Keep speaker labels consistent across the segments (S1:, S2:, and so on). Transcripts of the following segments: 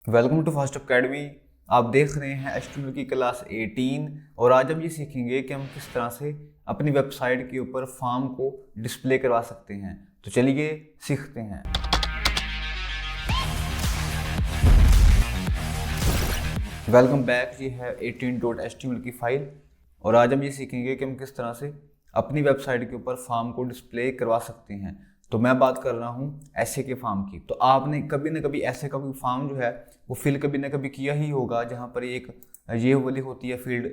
S1: Welcome to fast academy. आप देख रहे हैं HTML की क्लास 18 और आज हम ये सीखेंगे कि हम किस तरह से अपनी वेबसाइट के ऊपर फॉर्म को डिस्प्ले करवा सकते हैं। तो चलिए सीखते हैं। Welcome back. ये है 18.html की फाइल और आज हम ये सीखेंगे कि हम किस तरह से अपनी वेबसाइट के ऊपर फॉर्म को डिस्प्ले करवा सकते हैं। तो मैं बात कर रहा हूँ ऐसे के फॉर्म की। तो आपने कभी ना कभी ऐसे का कोई फॉर्म जो है वो फिल कभी ना कभी किया ही होगा, जहाँ पर एक ये वाली होती है फील्ड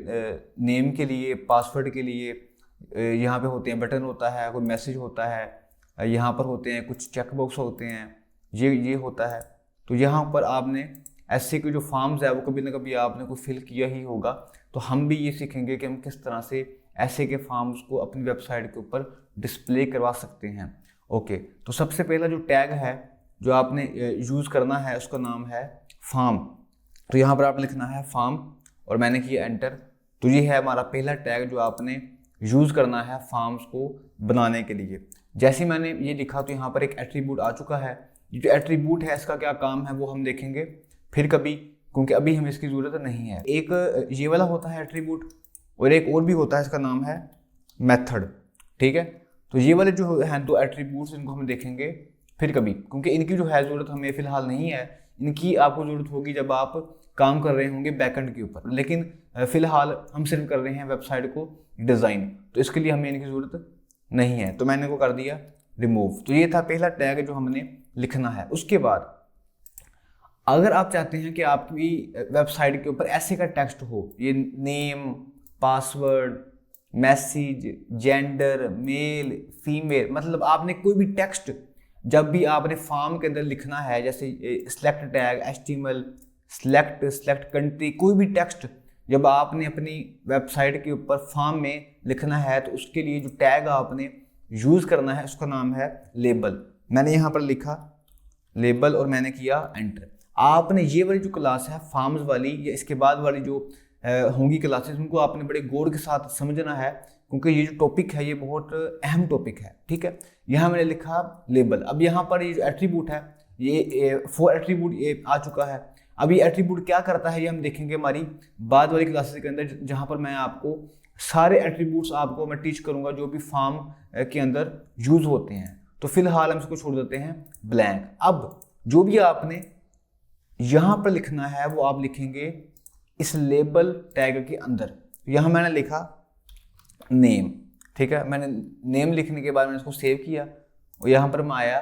S1: नेम के लिए, पासवर्ड के लिए, यहाँ पे होते हैं बटन होता है, कोई मैसेज होता है, यहाँ पर होते हैं कुछ चेक बॉक्स होते हैं, ये होता है। तो यहाँ पर आपने ऐसे के जो फॉर्म्स है वो कभी ना कभी आपने को फिल किया ही होगा। तो हम भी ये सीखेंगे कि हम किस तरह से ऐसे के फॉर्म्स को अपनी वेबसाइट के ऊपर डिस्प्ले करवा सकते हैं। ओके, तो सबसे पहला जो टैग है जो आपने यूज़ करना है उसका नाम है फॉर्म। तो यहाँ पर आपने लिखना है फॉर्म और मैंने किया एंटर। तो ये है हमारा पहला टैग जो आपने यूज़ करना है फॉर्म्स को बनाने के लिए। जैसे मैंने ये लिखा तो यहाँ पर एक एट्रीब्यूट आ चुका है। ये जो एट्रीब्यूट है इसका क्या काम है वो हम देखेंगे फिर कभी, क्योंकि अभी हमें इसकी ज़रूरत नहीं है। एक ये वाला होता है एट्रीब्यूट और एक और भी होता है, इसका नाम है मेथड। ठीक है, तो ये वाले जो हैं दो एट्रीब्यूट्स इनको हम देखेंगे फिर कभी, क्योंकि इनकी जो है ज़रूरत हमें फ़िलहाल नहीं है। इनकी आपको ज़रूरत होगी जब आप काम कर रहे होंगे बैकएंड के ऊपर, लेकिन फ़िलहाल हम सिर्फ कर रहे हैं वेबसाइट को डिज़ाइन, तो इसके लिए हमें इनकी ज़रूरत नहीं है। तो मैंने इनको कर दिया रिमूव। तो ये था पहला टैग जो हमने लिखना है। उसके बाद अगर आप चाहते हैं कि आपकी वेबसाइट के ऊपर ऐसे का टेक्स्ट हो, ये name, password, message, gender, male, female, मतलब आपने कोई भी टेक्स्ट जब भी आपने फॉर्म के अंदर लिखना है, जैसे select tag, HTML, select country, कोई भी टेक्स्ट जब आपने अपनी वेबसाइट के ऊपर फॉर्म में लिखना है तो उसके लिए जो टैग आपने यूज़ करना है उसका नाम है लेबल। मैंने यहाँ पर लिखा लेबल और मैंने किया एंटर। आपने ये वाली जो क्लास है फॉर्म्स वाली या इसके बाद वाली जो होंगी क्लासेस, उनको आपने बड़े गौर के साथ समझना है, क्योंकि ये जो टॉपिक है ये बहुत अहम टॉपिक है। ठीक है, यहाँ मैंने लिखा लेबल। अब यहाँ पर ये जो एट्रीब्यूट है ये फोर एट्रीब्यूट ये आ चुका है। अब ये एट्रीब्यूट क्या करता है ये हम देखेंगे हमारी बाद वाली क्लासेस के अंदर, जहाँ पर मैं आपको सारे एट्रीब्यूट्स आपको मैं टीच करूँगा जो भी फॉर्म के अंदर यूज़ होते हैं। तो फिलहाल हम इसको छोड़ देते हैं ब्लैंक। अब जो भी आपने यहाँ पर लिखना है वो आप लिखेंगे इस लेबल टैग के अंदर। यहाँ मैंने लिखा नेम। ठीक है, मैंने नेम लिखने के बाद मैंने इसको सेव किया और यहाँ पर मैं आया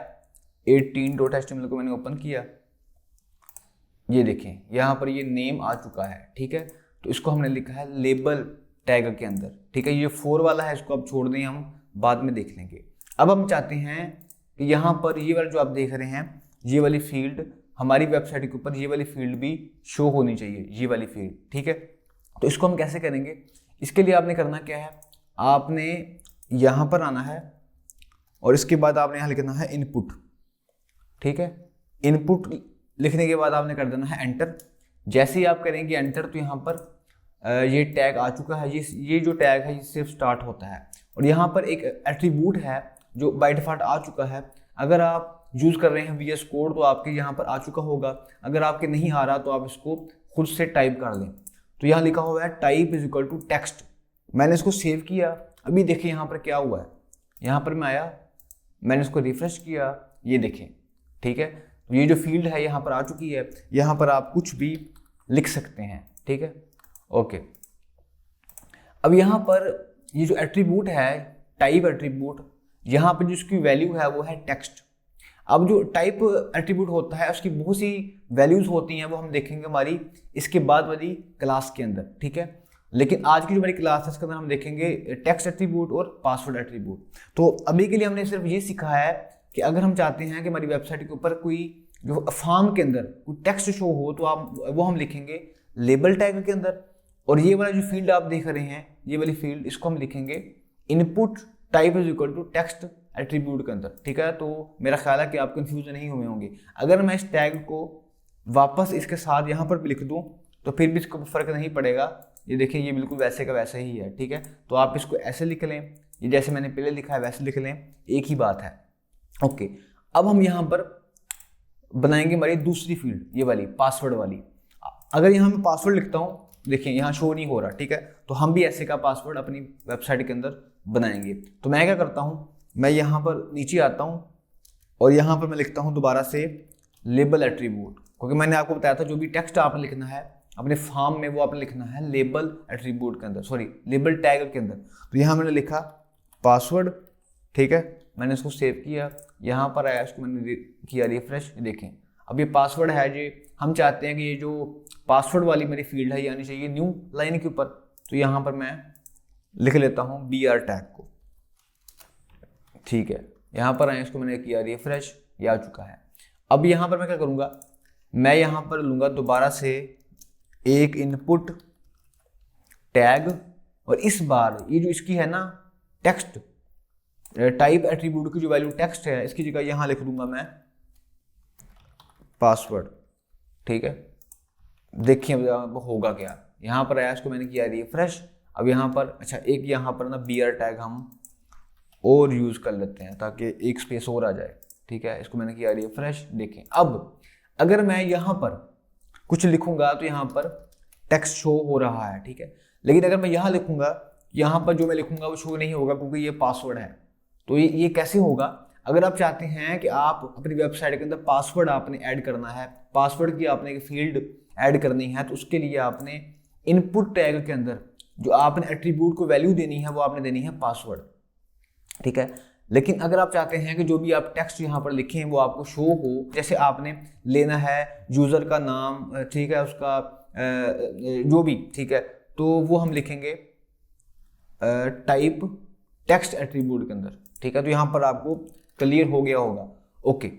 S1: 18.html को मैंने ओपन किया। ये देखें यहाँ पर ये नेम आ चुका है। ठीक है, तो इसको हमने लिखा है लेबल टैग के अंदर। ठीक है, ये 4 वाला है, इसको अब छोड़ दें, हम बाद में देख लेंगे। अब हम चाहते हैं कि यहाँ पर ये वाला जो आप देख रहे हैं ये वाली फील्ड हमारी वेबसाइट के ऊपर, ये वाली फील्ड भी शो होनी चाहिए, ये वाली फील्ड। ठीक है, तो इसको हम कैसे करेंगे? इसके लिए आपने करना क्या है, आपने यहाँ पर आना है और इसके बाद आपने यहाँ लिखना है इनपुट। ठीक है, इनपुट लिखने के बाद आपने कर देना है एंटर। जैसे ही आप करेंगे एंटर तो यहाँ पर ये टैग आ चुका है। ये जो टैग है ये सिर्फ स्टार्ट होता है और यहाँ पर एक एट्रीब्यूट है जो बाय डिफॉल्ट आ चुका है। अगर आप यूज़ कर रहे हैं VS कोड तो आपके यहाँ पर आ चुका होगा, अगर आपके नहीं आ रहा तो आप इसको खुद से टाइप कर लें। तो यहाँ लिखा हुआ है type is equal to text. मैंने इसको सेव किया। अभी देखिए यहाँ पर क्या हुआ है, यहाँ पर मैं आया, मैंने इसको रिफ्रेश किया, ये देखें। ठीक है, तो ये जो फील्ड है यहाँ पर आ चुकी है। यहाँ पर आप कुछ भी लिख सकते हैं। ठीक है, ओके। अब यहाँ पर ये जो एट्रीब्यूट है टाइप एट्रीब्यूट, यहाँ पर जिसकी वैल्यू है वो है टेक्स्ट। अब जो टाइप एट्रीब्यूट होता है उसकी बहुत सी वैल्यूज होती हैं, वो हम देखेंगे हमारी इसके बाद वाली क्लास के अंदर। ठीक है, लेकिन आज की जो हमारी क्लास है इसके अंदर हम देखेंगे टेक्स्ट एट्रीब्यूट और पासवर्ड एट्रीब्यूट। तो अभी के लिए हमने सिर्फ ये सीखा है कि अगर हम चाहते हैं कि हमारी वेबसाइट के ऊपर कोई जो फॉर्म के अंदर कोई टेक्स्ट शो हो तो आप वो हम लिखेंगे लेबल टैग के अंदर। और ये वाला जो फील्ड आप देख रहे हैं ये वाली फील्ड, इसको हम लिखेंगे input type is equal to text attribute के अंदर। ठीक है, तो मेरा ख्याल है कि आप कंफ्यूज नहीं हुए होंगे। अगर मैं इस टैग को वापस इसके साथ यहाँ पर भी लिख दूँ तो फिर भी इसको फर्क नहीं पड़ेगा। ये देखिए ये बिल्कुल वैसे का वैसे ही है। ठीक है, तो आप इसको ऐसे लिख लें, ये जैसे मैंने पहले लिखा है वैसे लिख लें, एक ही बात है। ओके, अब हम यहाँ पर बनाएंगे हमारी दूसरी फील्ड, ये वाली पासवर्ड वाली। अगर यहाँ मैं पासवर्ड लिखता हूँ, देखिए यहाँ शो नहीं हो रहा, ठीक है, तो हम भी ऐसे का पासवर्ड अपनी वेबसाइट के अंदर बनाएंगे। तो मैं क्या करता हूँ, मैं यहाँ पर नीचे आता हूँ और यहाँ पर मैं लिखता हूँ दोबारा से लेबल एट्रीब्यूट, क्योंकि मैंने आपको बताया था जो भी टेक्स्ट आपने लिखना है अपने फॉर्म में वो आपने लिखना है लेबल एट्रीब्यूट के अंदर, सॉरी लेबल टैग के अंदर। तो यहाँ मैंने लिखा पासवर्ड, ठीक है, मैंने इसको सेव किया, यहाँ पर आया, इसको मैंने किया रिफ्रेश। देखें अब ये पासवर्ड है जी, हम चाहते हैं कि ये जो पासवर्ड वाली मेरी फील्ड है ये आनी चाहिए न्यू लाइन के ऊपर। तो यहाँ पर मैं लिख लेता हूँ BR टैग को, ठीक है, यहाँ पर आए, इसको मैंने किया रिफ्रेश, ये आ चुका है। अब यहाँ पर मैं क्या करूँगा, मैं यहाँ पर लूँगा दोबारा से एक इनपुट टैग, और इस बार ये जो इसकी है ना टेक्स्ट टाइप एट्रीब्यूट की जो वैल्यू टेक्स्ट है, इसकी जगह यहाँ लिख दूंगा मैं पासवर्ड, ठीक है। देखिए अब होगा क्या, यहाँ पर आया, इसको मैंने किया रिफ्रेश। अब यहाँ पर अच्छा एक यहाँ पर ना BR टैग हम और यूज़ कर लेते हैं ताकि एक स्पेस और आ जाए, ठीक है, इसको मैंने किया रिफ्रेश। देखें अब अगर मैं यहाँ पर कुछ लिखूंगा तो यहाँ पर टेक्स्ट शो हो रहा है, ठीक है, लेकिन अगर मैं यहाँ लिखूंगा, यहाँ पर जो मैं लिखूंगा वो शो नहीं होगा क्योंकि ये पासवर्ड है। तो ये कैसे होगा, अगर आप चाहते हैं कि आप अपनी वेबसाइट के अंदर पासवर्ड आपने ऐड करना है, पासवर्ड की आपने एक फील्ड ऐड करनी है, तो उसके लिए आपने इनपुट टैग के अंदर जो आपने एट्रीब्यूट को वैल्यू देनी है वो आपने देनी है पासवर्ड, ठीक है। लेकिन अगर आप चाहते हैं कि जो भी आप टेक्स्ट यहाँ पर लिखें वो आपको शो हो, जैसे आपने लेना है यूज़र का नाम, ठीक है, उसका जो भी, ठीक है, तो वो हम लिखेंगे टाइप टेक्स्ट एट्रीब्यूट के अंदर, ठीक है। तो यहाँ पर आपको क्लियर हो गया होगा, ओके।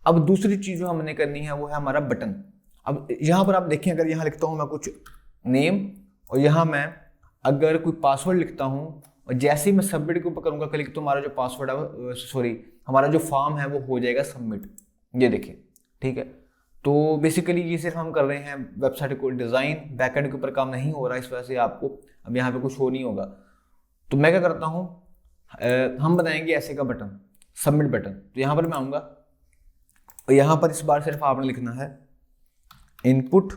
S1: अब दूसरी चीज़ जो हमने करनी है वो है हमारा बटन। अब यहाँ पर आप देखें, अगर यहाँ लिखता हूँ मैं कुछ नेम और यहाँ मैं अगर कोई पासवर्ड लिखता हूँ और जैसे ही मैं सबमिट के ऊपर करूँगा क्लिक, तो हमारा जो पासवर्ड है, सॉरी हमारा जो फॉर्म है वो हो जाएगा सबमिट, ये देखिए, ठीक है। तो बेसिकली ये सिर्फ हम कर रहे हैं वेबसाइट को डिज़ाइन, बैकएंड के ऊपर काम नहीं हो रहा, इस वजह से आपको अब यहाँ पे कुछ शो नहीं होगा। तो मैं क्या करता हूँ, हम बनाएंगे ऐसे का बटन, सबमिट बटन। तो यहाँ पर मैं आऊँगा और यहाँ पर इस बार सिर्फ आपने लिखना है इनपुट,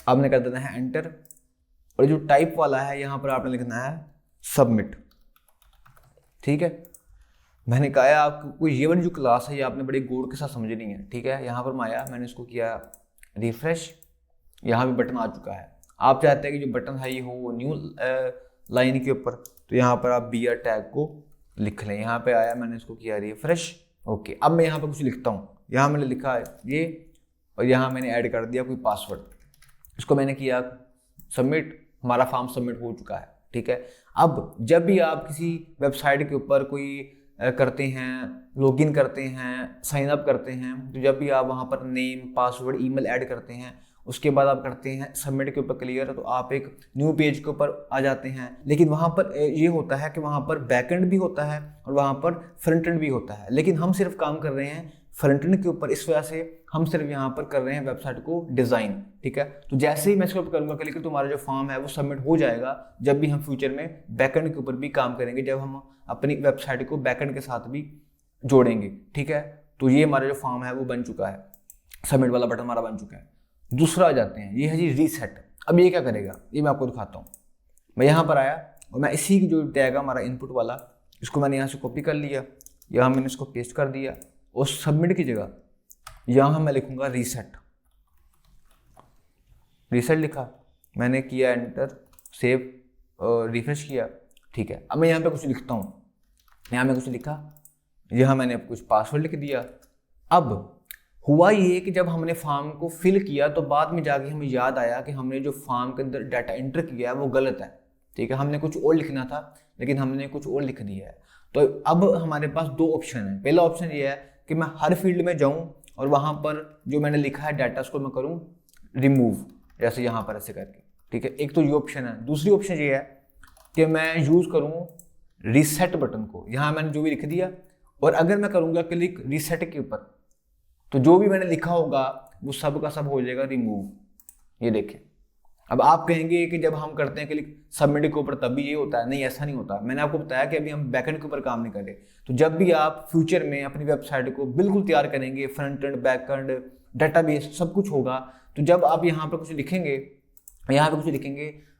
S1: आपने कर देना है एंटर, और जो टाइप वाला है यहाँ पर आपने लिखना है सबमिट, ठीक है। मैंने कहा है आपको ये वाली जो क्लास है ये आपने बड़े गौर के साथ समझनी है, ठीक है। यहाँ पर मैं आया, मैंने इसको किया रिफ्रेश, यहाँ पे बटन आ चुका है। आप चाहते हैं कि जो बटन है ये हो न्यू लाइन के ऊपर, तो यहाँ पर आप BR टैग को लिख लें। यहाँ पे आया, मैंने इसको किया रिफ्रेश, ओके। अब मैं यहाँ पर कुछ लिखता हूँ, यहाँ मैंने लिखा है ये, और यहाँ मैंने ऐड कर दिया कोई पासवर्ड, इसको मैंने किया सबमिट, हमारा फॉर्म सबमिट हो चुका है, ठीक है। अब जब भी आप किसी वेबसाइट के ऊपर कोई करते हैं, लॉगिन करते हैं, साइन अप करते हैं, तो जब भी आप वहाँ पर नेम, पासवर्ड, ईमेल ऐड करते हैं, उसके बाद आप करते हैं सबमिट के ऊपर क्लियर, तो आप एक न्यू पेज के ऊपर आ जाते हैं। लेकिन वहाँ पर ये होता है कि वहाँ पर बैकएंड भी होता है और वहाँ पर फ्रंट एंड भी होता है, लेकिन हम सिर्फ काम कर रहे हैं फ्रंट एंड के ऊपर, इस वजह से हम सिर्फ यहाँ पर कर रहे हैं वेबसाइट को डिज़ाइन, ठीक है। तो जैसे ही मैं इसको करूँगा क्लिक, तो हमारा जो फॉर्म है वो सबमिट हो जाएगा। जब भी हम फ्यूचर में बैकएंड के ऊपर भी काम करेंगे, जब हम अपनी वेबसाइट को बैकएंड के साथ भी जोड़ेंगे, ठीक है। तो ये हमारा जो फॉर्म है वो बन चुका है, सबमिट वाला बटन हमारा बन चुका है। दूसरा आ जाते हैं, ये है जी रीसेट। अब ये क्या करेगा, ये मैं आपको दिखाता हूँ। मैं यहाँ पर आया और मैं इसी की जो टैग है हमारा इनपुट वाला, इसको मैंने यहाँ से कॉपी कर लिया, यहाँ मैंने इसको पेस्ट कर दिया, और सबमिट की जगह यहाँ मैं लिखूंगा रीसेट। रीसेट लिखा, मैंने किया एंटर, सेव, रिफ्रेश किया, ठीक है। अब मैं यहाँ पे कुछ लिखता हूँ, यहाँ मैं कुछ लिखा, यहाँ मैंने कुछ पासवर्ड लिख दिया। अब हुआ ये कि जब हमने फॉर्म को फिल किया तो बाद में जाके हमें याद आया कि हमने जो फॉर्म के अंदर डाटा एंटर किया है वो गलत है, ठीक है। हमने कुछ और लिखना था लेकिन हमने कुछ और लिख दिया है। तो अब हमारे पास दो ऑप्शन है। पहला ऑप्शन ये है कि मैं हर फील्ड में जाऊं और वहां पर जो मैंने लिखा है डाटा उसको मैं करूं रिमूव, जैसे यहाँ पर ऐसे करके, ठीक है। एक तो ये ऑप्शन है। दूसरी ऑप्शन ये है कि मैं यूज़ करूं रीसेट बटन को, यहाँ मैंने जो भी लिख दिया, और अगर मैं करूँगा क्लिक रीसेट के ऊपर तो जो भी मैंने लिखा होगा वो सब का सब हो जाएगा रिमूव। ये देखें, अब आप कहेंगे कि जब हम करते हैं क्लिक सबमिट के ऊपर तभी ये होता है, नहीं ऐसा नहीं होता। मैंने आपको बताया कि अभी हम बैकएंड के ऊपर काम नहीं कर रहे। तो जब भी आप फ्यूचर में अपनी वेबसाइट को बिल्कुल तैयार करेंगे, फ्रंट एंड बैकएंड डाटाबेस सब कुछ होगा, तो जब आप यहाँ पर कुछ लिखेंगे,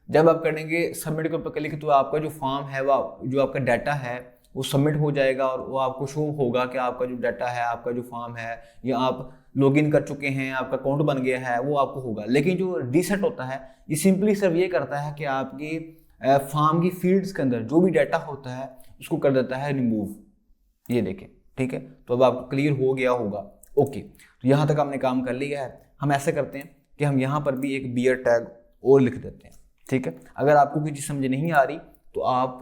S1: जब आप करेंगे सबमिट के ऊपर क्लिक, तो आपका जो फॉर्म है वो जो आपका डाटा है वो सबमिट हो जाएगा और वो आपको शो होगा कि आपका जो डाटा है, आपका जो फॉर्म है, या आप लॉगिन कर चुके हैं, आपका अकाउंट बन गया है, वो आपको होगा। लेकिन जो रीसेट होता है ये सिंपली सिर्फ ये करता है कि आपकी फॉर्म की फील्ड्स के अंदर जो भी डाटा होता है उसको कर देता है रिमूव। ये देखें, ठीक है। तो अब आपको क्लियर हो गया होगा। ओके, तो यहाँ तक हमने काम कर लिया है। हम ऐसे करते हैं कि हम यहाँ पर भी एक बियर टैग और लिख देते हैं, ठीक है। अगर आपको कोई चीज़ समझ नहीं आ रही तो आप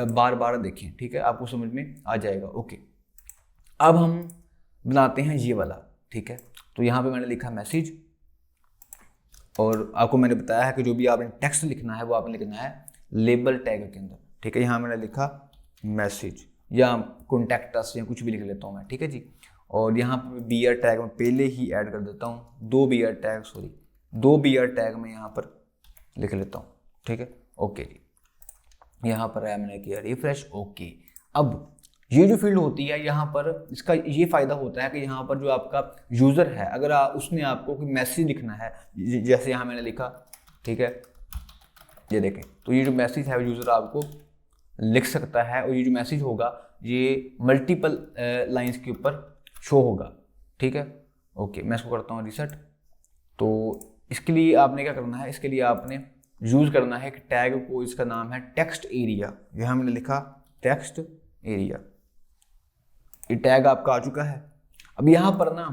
S1: बार बार देखें, ठीक है, आपको समझ में आ जाएगा। ओके, अब हम बनाते हैं ये वाला, ठीक है। तो यहाँ पे मैंने लिखा मैसेज, और आपको मैंने बताया है कि जो भी आपने टेक्स्ट लिखना है वो आपने लिखना है लेबल टैग के अंदर, ठीक है। यहाँ मैंने लिखा मैसेज या कॉन्टैक्ट अस या कुछ भी लिख लेता हूँ मैं, ठीक है जी। और यहाँ पर बियर टैग में पहले ही ऐड कर देता हूँ, दो बियर टैग में यहाँ पर लिख लेता हूँ, ठीक है। ओके जी, यहाँ पर है, मैंने किया रिफ्रेश। ओके, अब ये जो फील्ड होती है यहाँ पर, इसका ये फायदा होता है कि यहाँ पर जो आपका यूज़र है, अगर उसने आपको कोई मैसेज लिखना है, जैसे यहाँ मैंने लिखा, ठीक है, ये देखें, तो ये जो मैसेज है यूज़र आपको लिख सकता है, और ये जो मैसेज होगा ये मल्टीपल लाइंस के ऊपर शो होगा, ठीक है। ओके, मैं इसको करता हूँ रीसेट। तो इसके लिए आपने क्या करना है, इसके लिए आपने यूज़ करना है कि टैग को, इसका नाम है टेक्स्ट एरिया। यहाँ मैंने लिखा टेक्स्ट एरिया, ये टैग आपका आ चुका है। अब यहाँ पर ना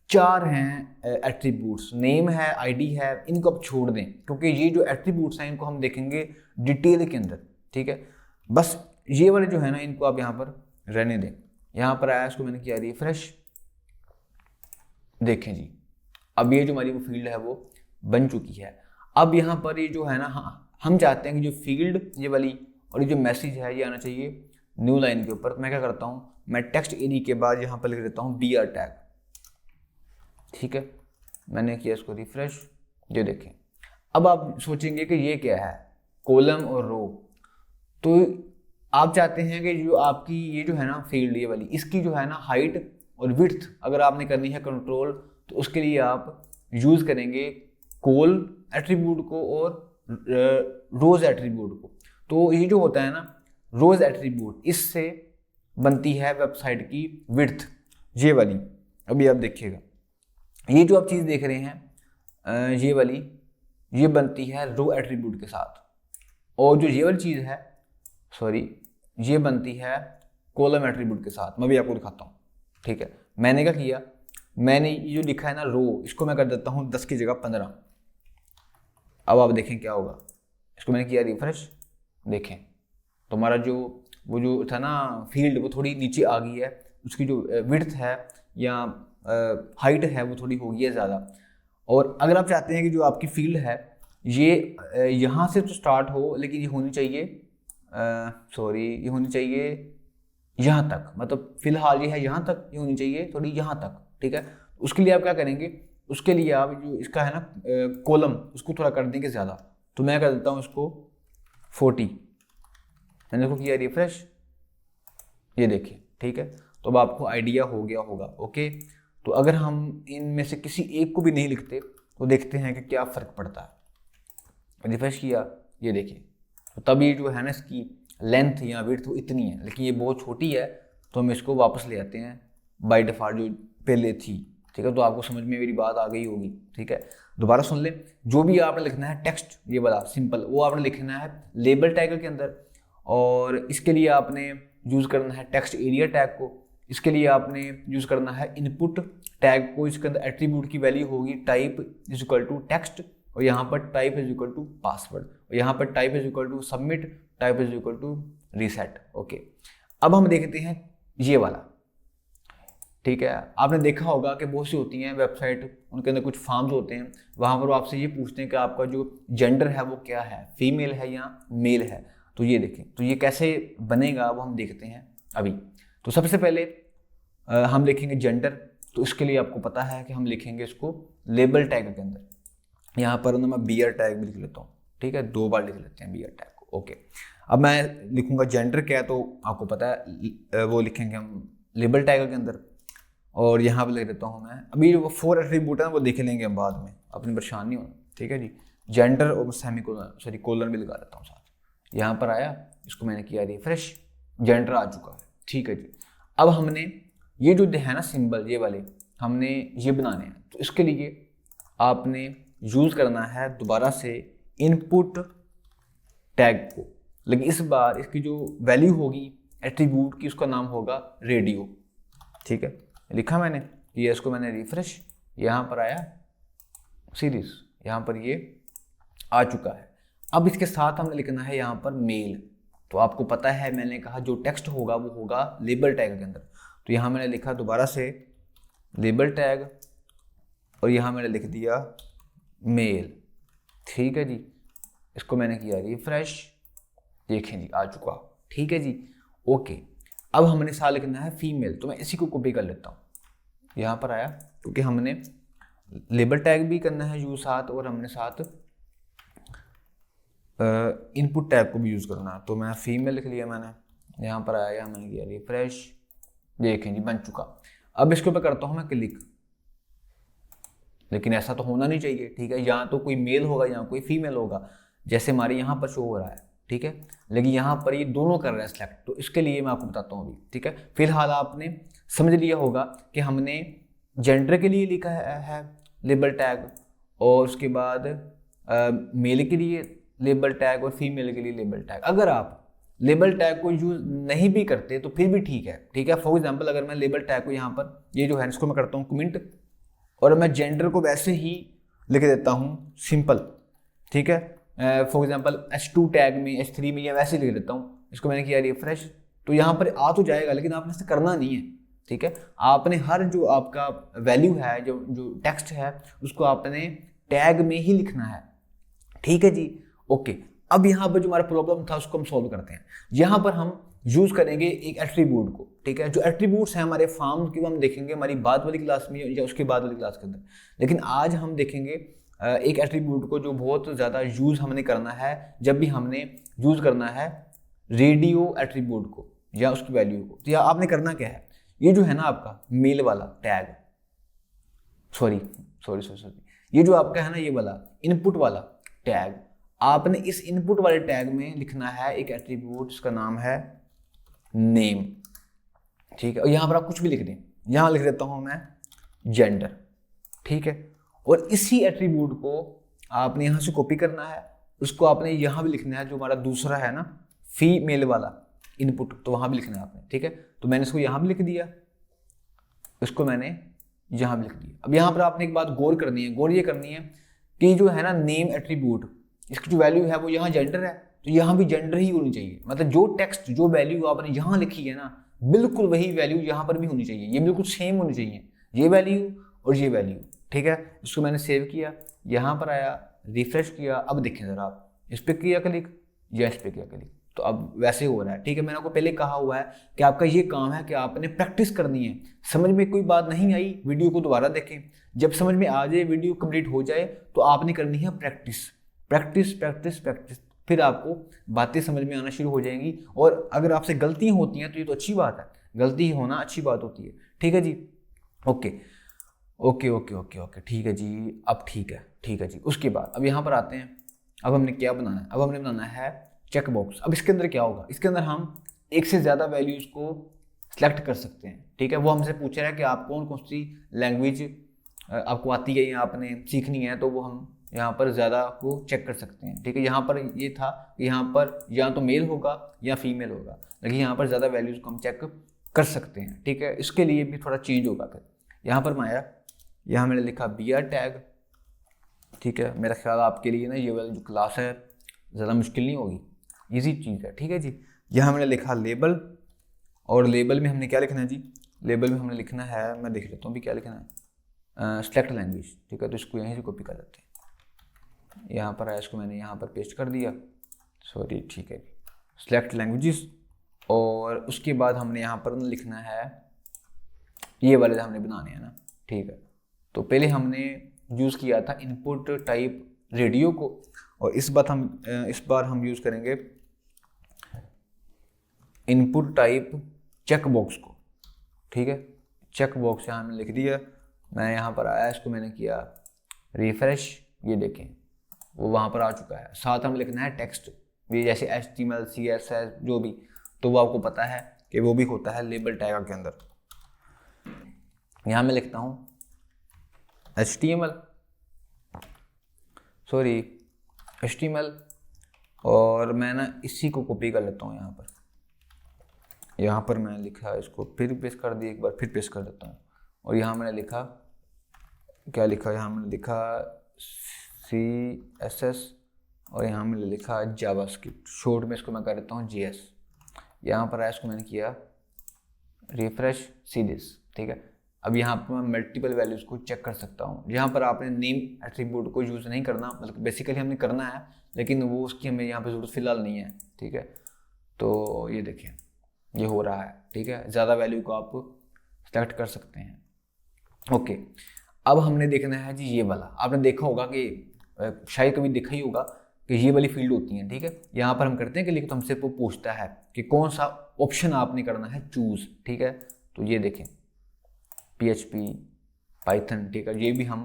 S1: 4 हैं एट्रीब्यूट्स, नेम है, आईडी है, इनको आप छोड़ दें क्योंकि ये जो एट्रीब्यूट्स हैं इनको हम देखेंगे डिटेल के अंदर, ठीक है। बस ये वाले जो है ना इनको आप यहाँ पर रहने दें। यहाँ पर आया, इसको मैंने किया रिफ्रेश, देखें जी, अब ये जो हमारी वो फील्ड है वो बन चुकी है। अब यहाँ पर ये जो है ना, हाँ, हम चाहते हैं कि जो फील्ड ये वाली और ये जो मैसेज है ये आना चाहिए न्यू लाइन के ऊपर। मैं क्या करता हूँ, मैं टेक्स्ट एरिया के बाद यहाँ पर लिख देता हूँ बियर टैग, ठीक है। मैंने किया इसको रिफ्रेश, ये देखें। अब आप सोचेंगे कि ये क्या है, कॉलम और रो। तो आप चाहते हैं कि जो आपकी ये जो है ना फील्ड ये वाली, इसकी जो है ना हाइट और विड्थ अगर आपने करनी है कंट्रोल, तो उसके लिए आप यूज़ करेंगे कॉल एट्रीब्यूट को और रोज एट्रीब्यूट को। तो ये जो होता है ना रोज एट्रीब्यूट, इससे बनती है वेबसाइट की विड्थ, ये वाली। अभी आप देखिएगा, ये जो आप चीज़ देख रहे हैं ये वाली, ये बनती है रो एट्रीब्यूट के साथ, और जो ये वाली चीज़ है, सॉरी, ये बनती है कॉलम एट्रीब्यूट के साथ। मैं भी आपको दिखाता हूँ, ठीक है। मैंने क्या किया, मैंने ये जो लिखा है ना रो, इसको मैं कर देता हूँ 10 की जगह 15। अब आप देखें क्या होगा, इसको मैंने किया रिफ्रेश, देखें तो हमारा जो वो जो था ना फील्ड वो थोड़ी नीचे आ गई है, उसकी जो विड्थ है या हाइट है वो थोड़ी हो गई है ज़्यादा। और अगर आप चाहते हैं कि जो आपकी फील्ड है ये यहाँ से तो स्टार्ट हो, लेकिन ये होनी चाहिए ये होनी चाहिए यहाँ तक, मतलब फिलहाल ये है यहाँ तक, ये होनी चाहिए थोड़ी यहाँ तक, ठीक है। उसके लिए आप क्या करेंगे, उसके लिए आप जो इसका है ना कॉलम, उसको थोड़ा कर देंगे ज़्यादा। तो मैं कर देता हूँ इसको 40, मैंने इसको किया रिफ्रेश, ये देखिए, ठीक है। तो अब आपको आइडिया हो गया होगा। ओके, तो अगर हम इनमें से किसी एक को भी नहीं लिखते तो देखते हैं कि क्या फ़र्क पड़ता है। रिफ्रेश किया, ये देखिए, तो तब ये जो है ना इसकी लेंथ या विड्थ वो इतनी है, लेकिन ये बहुत छोटी है, तो हम इसको वापस ले आते हैं बाय डिफ़ॉल्ट जो पहले थी, ठीक है। तो आपको समझ में मेरी बात आ गई होगी, ठीक है। दोबारा सुन लें, जो भी आपने लिखना है टेक्स्ट ये वाला सिंपल, वो आपने लिखना है लेबल टैग के अंदर, और इसके लिए आपने यूज़ करना है टेक्स्ट एरिया टैग को। इसके लिए आपने यूज़ करना है इनपुट टैग को, इसके अंदर एट्रीब्यूट की वैल्यू होगी type is equal to text, और यहाँ पर type is equal to password, और यहाँ पर type is equal to submit, type is equal to reset. Okay, अब हम देखते हैं ये वाला, ठीक है। आपने देखा होगा कि बहुत सी होती हैं वेबसाइट, उनके अंदर कुछ फॉर्म्स होते हैं, वहाँ पर वो आपसे ये पूछते हैं कि आपका जो जेंडर है वो क्या है, फीमेल है या मेल है। तो ये देखें, तो ये कैसे बनेगा वो हम देखते हैं अभी। तो सबसे पहले हम लिखेंगे जेंडर, तो इसके लिए आपको पता है कि हम लिखेंगे इसको लेबल टैग के अंदर। यहाँ पर ना मैं बियर टैग भी लिख लेता हूँ, ठीक है, 2 बार लिख लेते हैं बियर टैग को। ओके, अब मैं लिखूंगा जेंडर क्या है, तो आपको पता है वो लिखेंगे हम लेबल टैग के अंदर, और यहाँ पे लिख देता हूँ मैं, अभी जो 4 एट्रीब्यूट है वो देख लेंगे हम बाद में, अपनी परेशान नहीं होना, ठीक है जी। जेंडर और सेमी कोलन, सॉरी कोलन भी लगा देता हूँ साथ। यहाँ पर आया, इसको मैंने किया रिफ्रेश, जेंडर आ चुका है, ठीक है जी। अब हमने ये जो है ना सिंबल, ये वाले हमने ये बनाने हैं, तो इसके लिए आपने यूज़ करना है दोबारा से इनपुट टैग को, लेकिन इस बार इसकी जो वैल्यू होगी एट्रीब्यूट की, उसका नाम होगा रेडियो, ठीक है। लिखा मैंने, ये इसको मैंने रिफ्रेश, यहाँ पर आया सीरीज, यहाँ पर ये आ चुका है। अब इसके साथ हमने लिखना है यहाँ पर मेल, तो आपको पता है मैंने कहा जो टेक्स्ट होगा वो होगा लेबल टैग के अंदर, तो यहाँ मैंने लिखा दोबारा से लेबल टैग, और यहाँ मैंने लिख दिया मेल, ठीक है जी। इसको मैंने किया रिफ्रेश, देखें जी आ चुका, ठीक है जी। ओके, अब हमने साथ लिखना है फीमेल, तो मैं इसी को कॉपी कर लेता हूँ, यहाँ पर आया, क्योंकि हमने लेबल टैग भी करना है यूज साथ, और हमने साथ इनपुट टैग को भी यूज़ करना है, तो मैं फीमेल लिख लिया मैंने, यहाँ पर आया, मैंने किया रिफ्रेश, देखें जी बन चुका। अब इसके ऊपर करता हूँ मैं क्लिक, लेकिन ऐसा तो होना नहीं चाहिए, ठीक है, यहाँ तो कोई मेल होगा, यहाँ कोई फीमेल होगा, जैसे हमारे यहाँ पर शो हो रहा है, ठीक है, लेकिन यहाँ पर ये दोनों कर रहा है सेलेक्ट, तो इसके लिए मैं आपको बताता हूँ अभी, ठीक है। फिलहाल आपने समझ लिया होगा कि हमने जेंडर के लिए लिखा है लेबल टैग, और उसके बाद मेल के लिए लेबल टैग और फीमेल के लिए लेबल टैग। अगर आप लेबल टैग को यूज नहीं भी करते तो फिर भी ठीक है, ठीक है। फॉर एग्जांपल अगर मैं लेबल टैग को यहाँ पर, ये जो है इसको मैं करता हूँ कमेंट, और मैं जेंडर को वैसे ही लिख देता हूँ सिंपल, ठीक है। फॉर एग्जांपल H2 टैग में, H3 में, या वैसे लिख देता हूँ, इसको मैंने किया रिफ्रेश, तो यहाँ पर आ तो जाएगा, लेकिन आपने इसे करना नहीं है, ठीक है। आपने हर जो आपका वैल्यू है, जो जो टेक्स्ट है, उसको आपने टैग में ही लिखना है, ठीक है जी। ओके, अब यहाँ पर जो हमारा प्रॉब्लम था उसको हम सॉल्व करते हैं। यहाँ पर हम यूज करेंगे एक एट्रीब्यूट को, ठीक है। जो एट्रीब्यूट्स हैं हमारे फार्म की, वो हम देखेंगे हमारी बाद वाली क्लास में या उसके बाद वाली क्लास के अंदर, लेकिन आज हम देखेंगे एक एट्रीब्यूट को जो बहुत ज़्यादा यूज हमने करना है जब भी हमने यूज करना है रेडियो एट्रीब्यूट को या उसकी वैल्यू को। तो आपने करना क्या है, ये जो है ना आपका मेल वाला टैग, सॉरी, ये जो आपका है ना ये वाला इनपुट वाला टैग, आपने इस इनपुट वाले टैग में लिखना है एक एट्रीब्यूट, इसका नाम है नेम, ठीक है। और यहाँ पर आप कुछ भी लिख दें, यहाँ लिख देता हूँ मैं जेंडर, ठीक है। और इसी एट्रीब्यूट को आपने यहाँ से कॉपी करना है, उसको आपने यहाँ भी लिखना है, जो हमारा दूसरा है ना फीमेल वाला इनपुट, तो वहाँ भी लिखना है आपने, ठीक है। तो मैंने इसको यहाँ भी लिख दिया, इसको मैंने यहाँ भी लिख दिया। अब यहाँ पर आपने एक बात गौर करनी है, गौर ये करनी है कि जो है ना नेम एट्रीब्यूट, इसकी जो वैल्यू है वो यहाँ जेंडर है, तो यहाँ भी जेंडर ही होनी चाहिए, मतलब जो टेक्स्ट जो वैल्यू आपने यहाँ लिखी है ना, बिल्कुल वही वैल्यू यहाँ पर भी होनी चाहिए, ये बिल्कुल सेम होनी चाहिए, ये वैल्यू और ये वैल्यू, ठीक है। इसको मैंने सेव किया, यहाँ पर आया, रिफ्रेश किया, अब देखें ज़रा आप, इस पर किया क्लिक या इस पर किया क्लिक, तो अब वैसे हो रहा है, ठीक है। मैंने आपको पहले कहा हुआ है कि आपका ये काम है कि आपने प्रैक्टिस करनी है। समझ में कोई बात नहीं आई, वीडियो को दोबारा देखें, जब समझ में आ जाए, वीडियो कंप्लीट हो जाए, तो आपने करनी है प्रैक्टिस, प्रैक्टिस प्रैक्टिस प्रैक्टिस, फिर आपको बातें समझ में आना शुरू हो जाएंगी। और अगर आपसे गलतियां होती हैं तो ये तो अच्छी बात है, गलती होना अच्छी बात होती है, ठीक है जी। Okay okay okay okay okay, ठीक है जी, अब ठीक है, ठीक है जी। उसके बाद अब यहाँ पर आते हैं, अब हमने क्या बनाना है, अब हमने बनाना है चेक बॉक्स। अब इसके अंदर क्या होगा, इसके अंदर हम एक से ज़्यादा वैल्यूज़ को सिलेक्ट कर सकते हैं, ठीक है। वो हमसे पूछ रहा है कि आप कौन कौन सी लैंग्वेज आपको आती है या आपने सीखनी है, तो वो हम यहाँ पर ज़्यादा को चेक कर सकते हैं, ठीक है। यहाँ पर ये था कि यहाँ पर या तो मेल होगा या फीमेल होगा, लेकिन यहाँ पर ज़्यादा वैल्यूज़ को हम चेक कर सकते हैं, ठीक है। इसके लिए भी थोड़ा चेंज होगा। फिर यहाँ पर मैं आया, यहाँ मैंने लिखा बियर टैग, ठीक है। मेरा ख्याल आपके लिए ना ये वाली जो क्लास है ज़्यादा मुश्किल नहीं होगी, ईजी चीज़ है, ठीक है जी। यहाँ मैंने लिखा लेबल, और लेबल में हमने क्या लिखना है जी, लेबल में हमने लिखना है, मैं देख लेता हूँ भी क्या लिखना है, सेलेक्ट लैंग्वेज, ठीक है। तो इसको यहीं से कॉपी कर लेते हैं, यहाँ पर आया, इसको मैंने यहाँ पर पेस्ट कर दिया, सॉरी, ठीक है, सेलेक्ट लैंग्वेजेस। और उसके बाद हमने यहाँ पर लिखना है ये वाले हमने बनाने हैं ना, ठीक है। तो पहले हमने यूज़ किया था इनपुट टाइप रेडियो को, और इस बार हम यूज़ करेंगे इनपुट टाइप चेक बॉक्स को। ठीक है, चेक बॉक्स यहाँ मैंने लिख दिया, मैं यहाँ पर आया, इसको मैंने किया रिफ्रेश, ये देखें वो वहाँ पर आ चुका है। साथ हमें लिखना है टेक्स्ट भी, जैसे HTML CSS जो भी, तो वो आपको पता है कि वो भी होता है लेबल टैग के अंदर। यहाँ मैं लिखता हूँ HTML, और मैं ना इसी को कॉपी कर लेता हूँ यहाँ पर मैंने लिखा, इसको फिर पेस्ट कर दिया, एक बार फिर पेस्ट कर देता हूँ। और यहाँ मैंने लिखा, क्या लिखा, यहाँ मैंने लिखा CSS, और यहाँ मैंने लिखा जावास्क्रिप्ट, शॉर्ट में इसको मैं कर देता हूँ JS। यहाँ पर आया, इसको मैंने किया रिफ्रेश सीरीज। ठीक है, अब यहाँ पर मैं मल्टीपल वैल्यूज़ को चेक कर सकता हूँ। यहाँ पर आपने नेम एट्रीब्यूट को यूज़ नहीं करना, मतलब बेसिकली हमने करना है, लेकिन वो उसकी हमें यहाँ पर जरूरत फिलहाल नहीं है। ठीक है, तो ये देखिए ये हो रहा है। ठीक है, ज़्यादा वैल्यू को आप सेलेक्ट कर सकते हैं। ओके, अब हमने देखना है जी ये वाला, आपने देखा होगा कि शायद कभी देखा ही होगा कि ये वाली फील्ड होती हैं। ठीक है, यहाँ पर हम करते हैं कि लेकिन हमसे वो पूछता है कि कौन सा ऑप्शन आपने करना है चूज़। ठीक है, तो ये देखें PHP पाइथन। ठीक है, ये भी हम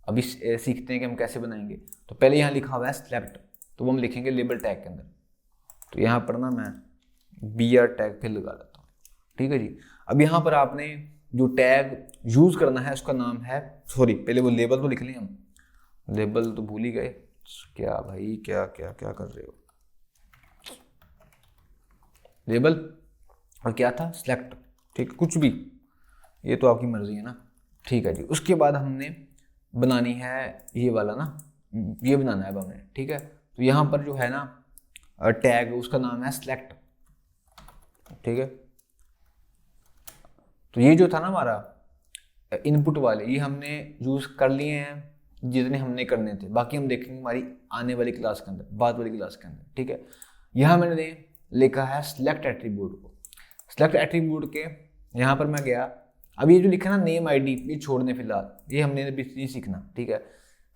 S1: अभी सीखते हैं कि हम कैसे बनाएंगे। तो पहले यहाँ लिखा हुआ है सेलेक्ट, तो वो हम लिखेंगे लेबल टैग के अंदर। तो यहाँ पर ना मैं BR टैग फिर लगा देता हूँ। ठीक है जी, अब यहाँ पर आपने जो टैग यूज़ करना है उसका नाम है, सॉरी पहले वो लेबल तो लिख लें, हम लेबल तो भूल ही गए। क्या भाई, क्या क्या क्या कर रहे हो, लेबल और क्या था सेलेक्ट। ठीक है, कुछ भी, ये तो आपकी मर्जी है ना। ठीक है जी, उसके बाद हमने बनानी है ये वाला ना, ये बनाना है अब हमने। ठीक है, तो यहाँ पर जो है ना टैग, उसका नाम है सेलेक्ट। ठीक है, तो ये जो था ना हमारा इनपुट वाले, ये हमने यूज़ कर लिए हैं जितने हमने करने थे, बाकी हम देखेंगे हमारी आने वाली क्लास के अंदर, बाद वाली क्लास के अंदर। ठीक है, यहाँ मैंने लिखा है सेलेक्ट एट्रीब्यूट को। सेलेक्ट एट्रीब्यूट के यहाँ पर मैं गया, अब ये जो लिखा ना नेम ID, ये छोड़ने फिलहाल, ये हमने अभी नहीं सीखना। ठीक है,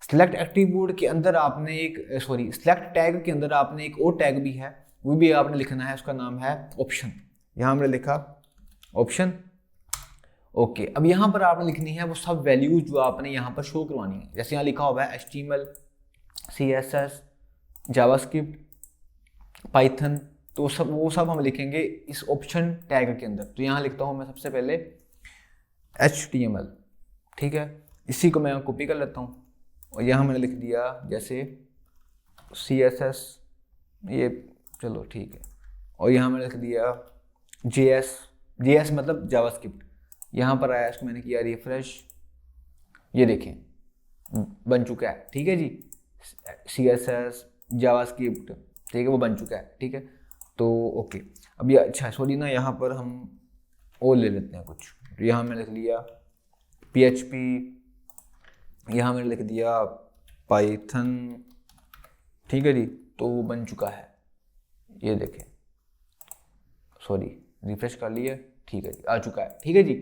S1: सेलेक्ट एट्रीब्यूट के अंदर आपने सेलेक्ट टैग के अंदर आपने एक और टैग भी है, वो भी आपने लिखना है, उसका नाम है ऑप्शन। यहाँ हमने लिखा ऑप्शन। ओके, अब यहाँ पर आपने लिखनी है वो सब वैल्यूज जो आपने यहाँ पर शो करवानी है। जैसे यहाँ लिखा हुआ है HTML CSS जावास्क्रिप्ट पाइथन, तो वो सब हम लिखेंगे इस ऑप्शन टैग के अंदर। तो यहाँ लिखता हूँ मैं सबसे पहले HTML। ठीक है, इसी को मैं कॉपी कर लेता हूँ, और यहाँ मैंने लिख दिया जैसे CSS, ये चलो ठीक है, और यहाँ मैंने लिख दिया JS मतलब जावास्क्रिप्ट। यहाँ पर आया, इसको मैंने किया रिफ्रेश, ये देखें बन चुका है। ठीक है जी, CSS जावास्क्रिप्ट, ठीक है, वो बन चुका है। ठीक है, तो ओके, अब ये अच्छा सॉरी ना, यहाँ पर हम और ले लेते हैं कुछ। तो यहाँ मैंने लिख लिया PHP, यहाँ मैंने लिख दिया पाइथन। ठीक है जी, तो वो बन चुका है, ये देखें, सॉरी रिफ्रेश कर लिया। ठीक है जी, आ चुका है। ठीक है जी,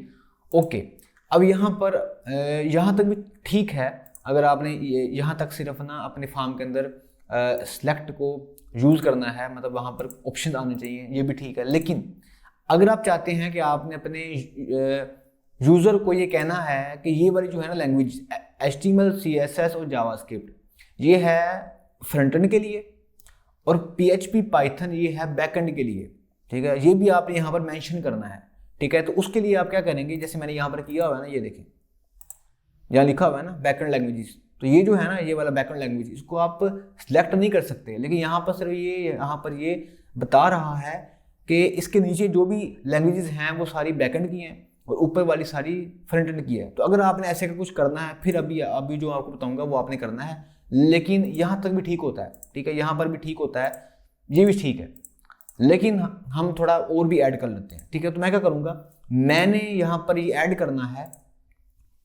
S1: ओके, अब यहाँ पर यहाँ तक भी ठीक है। अगर आपने यहाँ तक सिर्फ ना अपने फॉर्म के अंदर सेलेक्ट को यूज़ करना है, मतलब वहाँ पर ऑप्शन आने चाहिए, ये भी ठीक है। लेकिन अगर आप चाहते हैं कि आपने अपने यूज़र को ये कहना है कि ये वाली जो है ना लैंग्वेज HTML CSS और जावास्क्रिप्ट, ये है फ्रंट एंड के लिए, और PHP पाइथन ये है बैक एंड के लिए। ठीक है, ये भी आपने यहाँ पर मेंशन करना है। ठीक है, तो उसके लिए आप क्या करेंगे, जैसे मैंने यहाँ पर किया हुआ है ना, ये देखें यहाँ लिखा हुआ है ना बैकएंड लैंग्वेजेस, तो ये जो है ना ये वाला बैकएंड लैंग्वेज, इसको आप सिलेक्ट नहीं कर सकते, लेकिन यहाँ पर सिर्फ यहाँ पर ये बता रहा है कि इसके नीचे जो भी लैंग्वेजेस हैं वो सारी बैकएंड की हैं और ऊपर वाली सारी फ्रंट एंड की है। तो अगर आपने ऐसे का कुछ करना है, फिर अभी जो आपको बताऊंगा वो आपने करना है, लेकिन यहाँ तक भी ठीक होता है। ठीक है, यहाँ पर भी ठीक होता है, ये भी ठीक है, लेकिन हम थोड़ा और भी ऐड कर लेते हैं। ठीक है, तो मैं क्या करूँगा, मैंने यहाँ पर ये ऐड करना है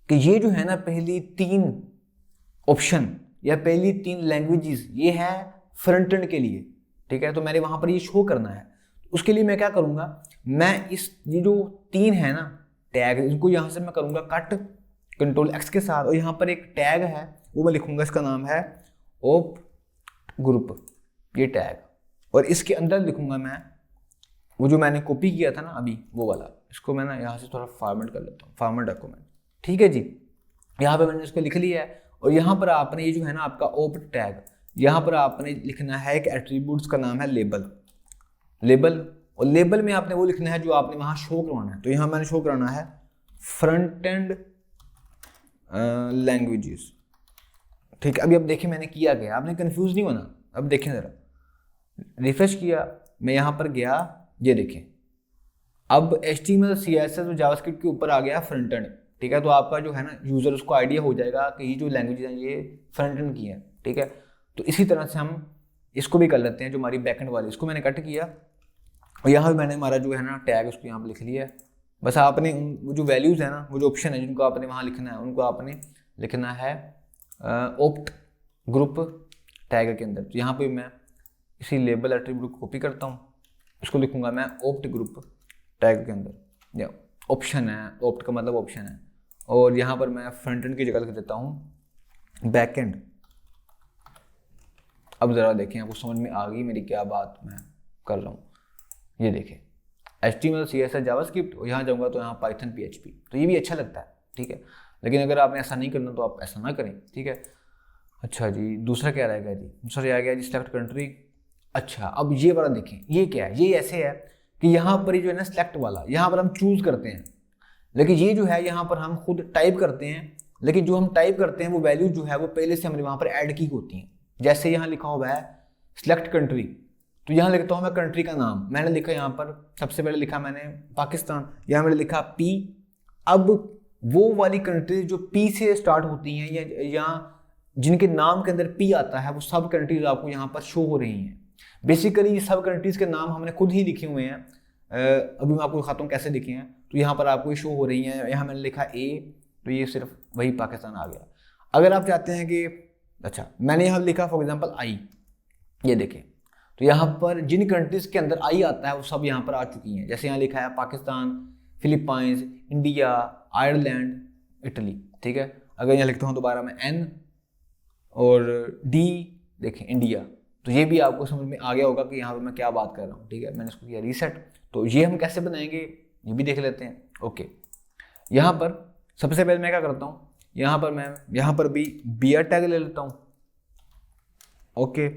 S1: कि ये जो है ना पहली 3 ऑप्शन या पहली 3 लैंग्वेजेस, ये है फ्रंट एंड के लिए। ठीक है, तो मैंने वहाँ पर ये शो करना है। उसके लिए मैं क्या करूँगा, मैं ये जो 3 है ना टैग, इनको यहाँ से मैं करूँगा कट, कंट्रोल एक्स के साथ, और यहाँ पर एक टैग है वो मैं लिखूंगा, इसका नाम है ओप ग्रुप, ये टैग, और इसके अंदर लिखूंगा मैं वो जो मैंने कॉपी किया था ना अभी वो वाला, इसको मैं ना यहाँ से थोड़ा फॉर्मेट कर लेता हूँ, फॉर्मेट डॉक्यूमेंट, ठीक है जी। यहाँ पे मैंने इसको लिख लिया है, और यहाँ पर आपने ये जो है ना आपका ओप टैग, यहाँ पर आपने लिखना है एक एट्रीब्यूट्स का नाम है लेबल, लेबल, और लेबल में आपने वो लिखना है जो आपने वहाँ शो करवाना है। तो यहाँ मैंने शो कराना है फ्रंट एंड लैंग्वेजेस, ठीक है। अभी अब देखिए मैंने किया गया, आपने कंफ्यूज नहीं होना। अब देखें ज़रा, रिफ्रेश किया, मैं यहाँ पर गया, ये देखें अब HTML CSS और जावास्क्रिप्ट के ऊपर आ गया फ्रंट एंड, ठीक है। तो आपका जो है ना यूज़र उसको आइडिया हो जाएगा कि ये जो लैंग्वेज है ये फ्रंट एंड की है, ठीक है। तो इसी तरह से हम इसको भी कर लेते हैं, जो हमारी बैक एंड वाली, इसको मैंने कट किया, और यहाँ भी मैंने हमारा जो है ना टैग उसको यहाँ पर लिख लिया है। बस आपने वो जो वैल्यूज़ है ना, वो जो ऑप्शन है जिनको आपने वहाँ लिखना है, उनको आपने लिखना है ओप्ट ग्रुप टैग के अंदर। तो यहाँ पे मैं इसी लेबल एट्रीब्यूट को कॉपी करता हूँ, इसको लिखूंगा मैं ओप्ट ग्रुप टैग के अंदर, या ऑप्शन है, ओप्ट का मतलब ऑप्शन है, और यहाँ पर मैं फ्रंट एंड की जगह लिख देता हूँ बैक एंड। अब ज़रा देखें, आपको समझ में आ गई मेरी क्या बात मैं कर रहा हूँ। ये देखें HTML CSS जावास्क्रिप्ट, और यहाँ जाऊँगा तो यहाँ पाइथन PHP, तो ये भी अच्छा लगता है, ठीक है। लेकिन अगर आपने ऐसा नहीं करना तो आप ऐसा ना करें, ठीक है। अच्छा जी, दूसरा क्या रहेगा जी, दूसरा रह गया जी सिलेक्ट कंट्री। अच्छा, अब ये वाला देखें, ये क्या है, ये ऐसे है कि यहाँ पर ये जो है ना सिलेक्ट वाला, यहाँ पर हम चूज़ करते हैं, लेकिन ये जो है यहाँ पर हम खुद टाइप करते हैं, लेकिन जो हम टाइप करते हैं वो वैल्यू जो है वो पहले से हमने वहाँ पर ऐड की होती हैं। जैसे यहाँ लिखा हुआ है सिलेक्ट कंट्री, तो यहाँ लिखता हूँ मैं कंट्री का नाम, मैंने लिखा यहाँ पर सबसे पहले लिखा मैंने पाकिस्तान, यहाँ मैंने लिखा P। अब वो वाली कंट्री जो P से स्टार्ट होती हैं या जिनके नाम के अंदर P आता है, वो सब कंट्रीज आपको यहाँ पर शो हो रही हैं। बेसिकली ये सब कंट्रीज़ के नाम हमने खुद ही लिखे हुए हैं, अभी मैं आपको दिखाता हूँ कैसे लिखे हैं। तो यहाँ पर आपको ये शो हो रही हैं, यहाँ मैंने लिखा A, तो ये सिर्फ वही पाकिस्तान आ गया। अगर आप चाहते हैं कि अच्छा मैंने यहाँ लिखा फॉर एग्जांपल I, ये देखें, तो यहाँ पर जिन कंट्रीज़ के अंदर I आता है वो सब यहाँ पर आ चुकी हैं। जैसे यहाँ लिखा है Pakistan, Philippines, India, Ireland, Italy, ठीक है। अगर यहाँ लिखता हूँ दोबारा मैं N और D, देखें इंडिया, तो ये भी आपको समझ में आ गया होगा कि यहाँ पर मैं क्या बात कर रहा हूँ, ठीक है। मैंने इसको किया रीसेट, तो ये हम कैसे बनाएंगे ये भी देख लेते हैं। ओके, यहाँ पर सबसे पहले मैं क्या करता हूँ, यहाँ पर मैं यहाँ पर भी बियर टैग ले लेता हूँ। ओके,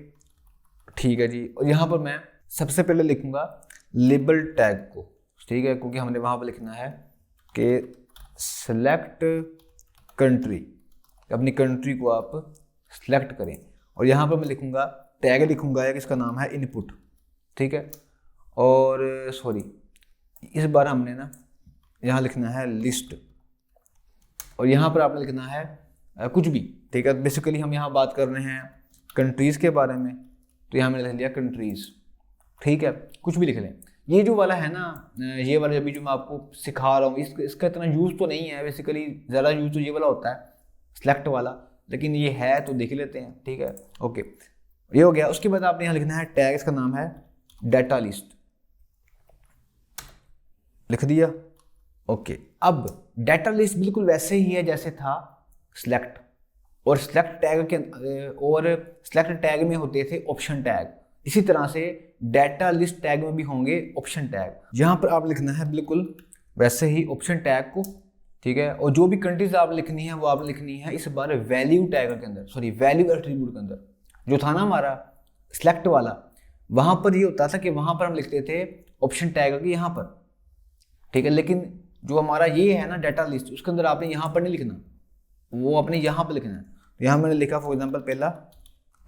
S1: ठीक है जी, और यहाँ पर मैं सबसे पहले लिखूँगा लेबल टैग को, ठीक है, क्योंकि हमने वहाँ पर लिखना है कि सेलेक्ट कंट्री, अपनी कंट्री को आप सेलेक्ट करें। और यहाँ पर मैं लिखूँगा टैग लिखूँगा एक, इसका नाम है इनपुट, ठीक है। और सॉरी, इस बार हमने ना यहाँ लिखना है लिस्ट, और यहाँ पर आपने लिखना है कुछ भी, ठीक है। बेसिकली हम यहाँ बात कर रहे हैं कंट्रीज़ के बारे में, तो यहाँ मैंने लिख लिया कंट्रीज़, ठीक है, कुछ भी लिख लें। ये जो वाला है ना, ये वाला अभी जो मैं आपको सिखा रहा हूँ, इसका इतना यूज़ तो नहीं है, बेसिकली ज़्यादा यूज़ तो ये वाला होता है सेलेक्ट वाला, लेकिन ये है तो देख लेते हैं, ठीक है। ओके, ये हो गया। उसके बाद आपने यहाँ लिखना है टैग, इसका नाम है डाटा लिस्ट, लिख दिया। ओके, अब डाटा लिस्ट बिल्कुल वैसे ही है जैसे था सिलेक्ट, और सिलेक्ट टैग में होते थे ऑप्शन टैग, इसी तरह से डाटा लिस्ट टैग में भी होंगे ऑप्शन टैग। यहाँ पर आप लिखना है बिल्कुल वैसे ही ऑप्शन टैग को, ठीक है। और जो भी कंट्रीज आप लिखनी है वो आप लिखनी है इस बार वैल्यू टैग के अंदर, सॉरी वैल्यू एट्रीब्यूट के अंदर। जो था ना हमारा सिलेक्ट वाला, वहाँ पर ये होता था कि वहाँ पर हम लिखते थे ऑप्शन टैग के यहाँ पर, ठीक है। लेकिन जो हमारा ये है ना डाटा लिस्ट, उसके अंदर आपने यहाँ पर नहीं लिखना, वो अपने यहाँ पर लिखना है। तो यहाँ मैंने लिखा फॉर एग्जांपल पहला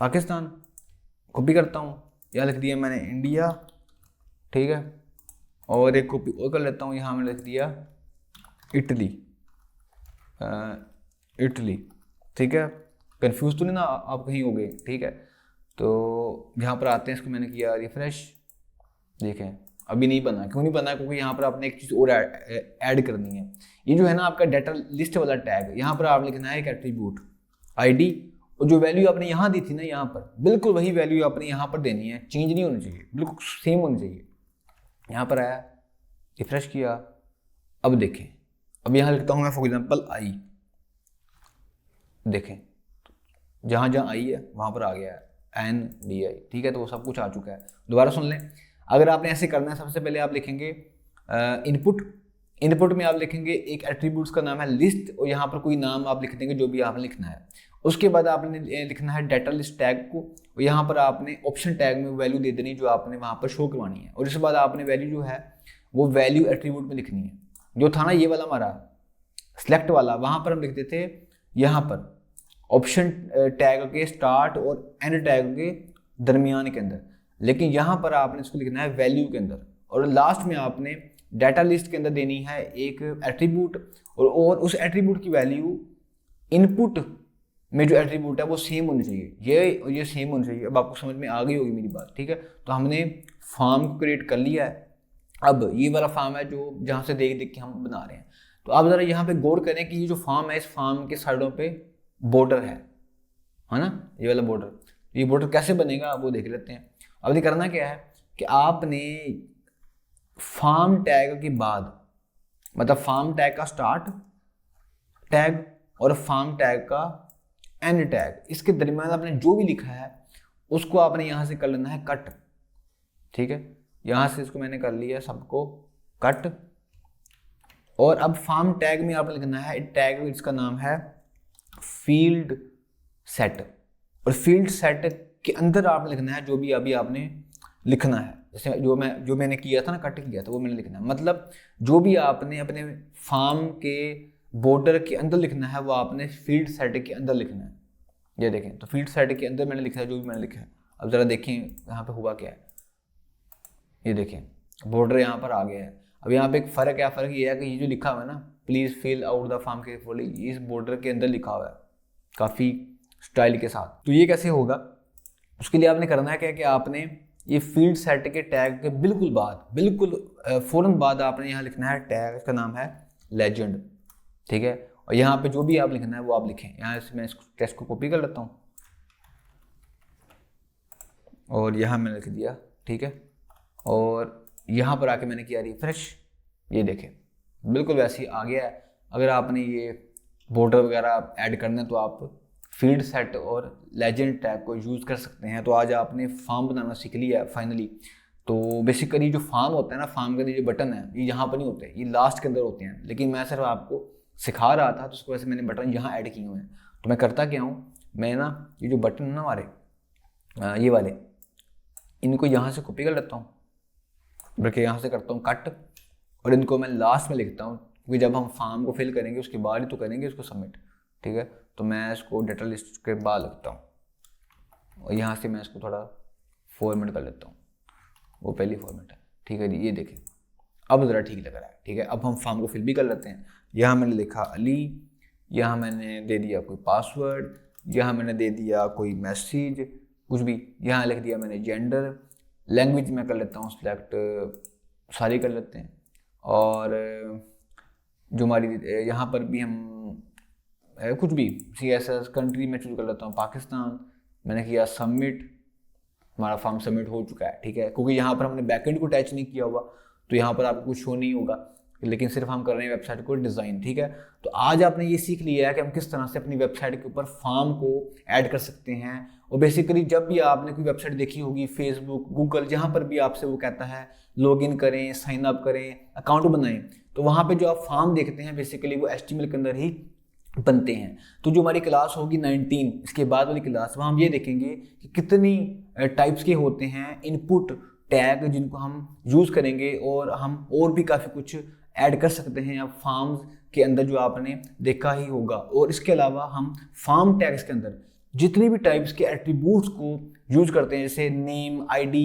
S1: पाकिस्तान, कॉपी करता हूँ, यहाँ लिख दिया मैंने इंडिया, ठीक है। और एक कॉपी और कर लेता हूँ, यहाँ मैंने लिख दिया इटली, इटली, ठीक है। कंफ्यूज तो नहीं ना आप कहीं हो गए, ठीक है। तो यहाँ पर आते हैं, इसको मैंने किया रिफ्रेश, देखें अभी नहीं बना। क्यों नहीं बना? क्योंकि यहाँ पर आपने एक चीज़ और ऐड करनी है। ये जो है ना आपका डाटा लिस्ट वाला टैग, यहाँ पर आप लिखना है एक एट्रीब्यूट आईडी, और जो वैल्यू आपने यहाँ दी थी ना, यहाँ पर बिल्कुल वही वैल्यू आपने यहाँ पर देनी है, चेंज नहीं होनी चाहिए, बिल्कुल सेम होनी चाहिए। यहाँ पर आया, रिफ्रेश किया, अब देखें, अब यहाँ लिखता हूँ मैं फॉर एग्जाम्पल आई, देखें जहाँ जहाँ आई है वहाँ पर आ गया है NDI, ठीक है, तो वो सब कुछ आ चुका है। दोबारा सुन लें, अगर आपने ऐसे करना है, सबसे पहले आप लिखेंगे इनपुट में आप लिखेंगे एक एट्रीब्यूट्स का नाम है लिस्ट, और यहाँ पर कोई नाम आप लिख देंगे जो भी आपने लिखना है। उसके बाद आपने लिखना है डाटा लिस्ट टैग को, और यहाँ पर आपने ऑप्शन टैग में वैल्यू दे देनी जो आपने वहाँ पर शो करवानी है, और इसके बाद आपने वैल्यू जो है वो वैल्यू एट्रीब्यूट में लिखनी है। जो था ना ये वाला हमारा सिलेक्ट वाला, वहाँ पर हम लिखते थे यहाँ पर ऑप्शन टैग के स्टार्ट और एंड टैग के दरमियान के अंदर, लेकिन यहाँ पर आपने इसको लिखना है वैल्यू के अंदर, और लास्ट में आपने डाटा लिस्ट के अंदर देनी है एक एट्रीब्यूट, और उस एट्रीब्यूट की वैल्यू इनपुट में जो एट्रीब्यूट है वो सेम होनी चाहिए, ये सेम होनी चाहिए। अब आपको समझ में आ गई होगी मेरी बात, ठीक है। तो हमने फॉर्म को क्रिएट कर लिया है। अब ये वाला फॉर्म है जो जहाँ से देख देख के हम बना रहे हैं। तो आप ज़रा यहाँ पे गौर करें कि ये जो फॉर्म है, इस फॉर्म के साइडों पे बॉर्डर है ना, ये वाला बॉर्डर। ये बॉर्डर कैसे बनेगा वो देख लेते हैं। अब ये करना क्या है कि आपने फॉर्म टैग के बाद, मतलब फॉर्म टैग का स्टार्ट टैग और फॉर्म टैग का एंड टैग, इसके दरमियान आपने जो भी लिखा है उसको आपने यहाँ से कर लेना है कट, ठीक है। यहाँ से इसको मैंने कर लिया सबको कट, और अब फॉर्म टैग में आपने लिखना है टैग, इसका नाम है फील्ड सेट, और फील्ड सेट के अंदर आपने लिखना है जो भी अभी आपने लिखना है। जैसे जो मैंने किया था ना, कट किया था, वो मैंने लिखना है। मतलब जो भी आपने अपने फॉर्म के बॉर्डर के अंदर लिखना है वो आपने फील्ड सेट के अंदर लिखना है। ये देखें, तो फील्ड सेट के अंदर मैंने लिखा है जो भी मैंने लिखा है। अब ज़रा देखें यहाँ पे हुआ क्या है। ये देखें बॉर्डर यहाँ पर आ गया है। अब यहाँ पे एक फ़र्क है, फ़र्क ये है कि ये जो लिखा हुआ है ना, please fill out the form carefully, इस बॉर्डर के अंदर लिखा हुआ है काफ़ी स्टाइल के साथ। तो ये कैसे होगा, उसके लिए आपने करना है क्या कि आपने ये फील्ड सेट के टैग के बिल्कुल फ़ौरन बाद आपने यहाँ लिखना है टैग, इसका नाम है लेजेंड, ठीक है। और यहाँ पे जो भी आप लिखना है वो आप लिखें। यहाँ से मैं इस टेक्स्ट को कॉपी कर लेता हूँ और यहाँ मैंने लिख दिया, ठीक है। और यहाँ पर आके मैंने किया रिफ्रेश, ये देखें बिल्कुल वैसे ही आ गया है। अगर आपने ये बॉर्डर वगैरह ऐड करना है तो आप फील्ड सेट और लेजेंड टैग को यूज़ कर सकते हैं। तो आज आपने फॉर्म बनाना सीख लिया है फाइनली। तो बेसिकली जो फॉर्म होता है ना, फॉर्म के जो बटन है ये यहाँ पर नहीं होते, ये लास्ट के अंदर होते हैं, लेकिन मैं सिर्फ आपको सिखा रहा था तो उसकी वजह से मैंने बटन यहाँ ऐड किए हुए हैं। तो मैं करता क्या हूँ, मैं ना ये जो बटन है ना हमारे ये वाले, इनको यहाँ से कॉपी कर लेता हूँ, बल्कि यहाँ से करता हूँ कट, और इनको मैं लास्ट में लिखता हूँ क्योंकि जब हम फॉर्म को फिल करेंगे उसके बाद ही तो करेंगे इसको सबमिट, ठीक है। तो मैं इसको डाटा लिस्ट के बाद लिखता हूँ और यहाँ से मैं इसको थोड़ा फॉर्मेट कर लेता हूँ, वो पहली फॉर्मेट है, ठीक है जी। ये देखें अब ज़रा ठीक लग रहा है, ठीक है। अब हम फॉर्म को फिल भी कर लेते हैं। यहाँ मैंने लिखा अली, यहाँ मैंने दे दिया कोई पासवर्ड, यहाँ मैंने दे दिया कोई मैसेज कुछ भी, यहाँ लिख दिया मैंने जेंडर, लैंग्वेज में कर लेता हूँ सिलेक्ट, सारी कर लेते हैं। और जो हमारी यहाँ पर भी हम कुछ भी CSS कंट्री में चूज कर लेता हूँ पाकिस्तान, मैंने किया सबमिट, हमारा फॉर्म सबमिट हो चुका है, ठीक है। क्योंकि यहाँ पर हमने बैकएंड को अटैच नहीं किया हुआ तो यहाँ पर आपको कुछ शो नहीं होगा, लेकिन सिर्फ हम कर रहे हैं वेबसाइट को डिज़ाइन, ठीक है। तो आज आपने ये सीख लिया है कि हम किस तरह से अपनी वेबसाइट के ऊपर फॉर्म को ऐड कर सकते हैं। और बेसिकली जब भी आपने कोई वेबसाइट देखी होगी, फेसबुक, गूगल, जहाँ पर भी आपसे वो कहता है लॉगिन करें, साइन अप करें, अकाउंट बनाएं, तो वहाँ पे जो आप फॉर्म देखते हैं बेसिकली वो HTML के अंदर ही बनते हैं। तो जो हमारी क्लास होगी 19, इसके बाद वाली क्लास, वहाँ हम ये देखेंगे कि कितनी टाइप्स के होते हैं इनपुट टैग जिनको हम यूज़ करेंगे, और हम और भी काफ़ी कुछ ऐड कर सकते हैं अब फॉर्म्स के अंदर जो आपने देखा ही होगा। और इसके अलावा हम फॉर्म टैग्स के अंदर जितनी भी टाइप्स के एट्रीब्यूट्स को यूज़ करते हैं, जैसे नेम, ID,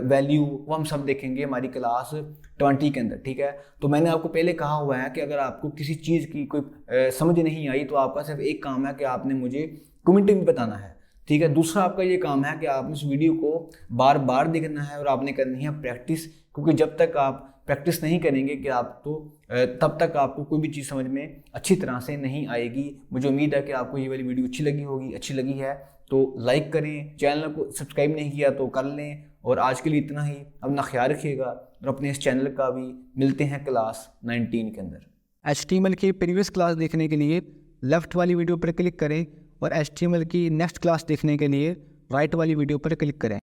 S1: वैल्यू, वो हम सब देखेंगे हमारी क्लास 20 के अंदर, ठीक है। तो मैंने आपको पहले कहा हुआ है कि अगर आपको किसी चीज़ की कोई समझ नहीं आई तो आपका सिर्फ एक काम है कि आपने मुझे कमेंटिंग में बताना है, ठीक है। दूसरा आपका ये काम है कि आपने इस वीडियो को बार बार देखना है और आपने करनी है प्रैक्टिस, क्योंकि जब तक आप प्रैक्टिस नहीं करेंगे कि आप तो तब तक आपको कोई भी चीज़ समझ में अच्छी तरह से नहीं आएगी। मुझे उम्मीद है कि आपको ये वाली वीडियो अच्छी लगी होगी। अच्छी लगी है तो लाइक करें, चैनल को सब्सक्राइब नहीं किया तो कर लें। और आज के लिए इतना ही। अपना ख्याल रखिएगा और अपने इस चैनल का भी मिलते हैं क्लास 19 के अंदर।
S2: HTML की प्रीवियस क्लास देखने के लिए लेफ़्ट वाली वीडियो पर क्लिक करें और HTML की नेक्स्ट क्लास देखने के लिए राइट वाली वीडियो पर क्लिक करें।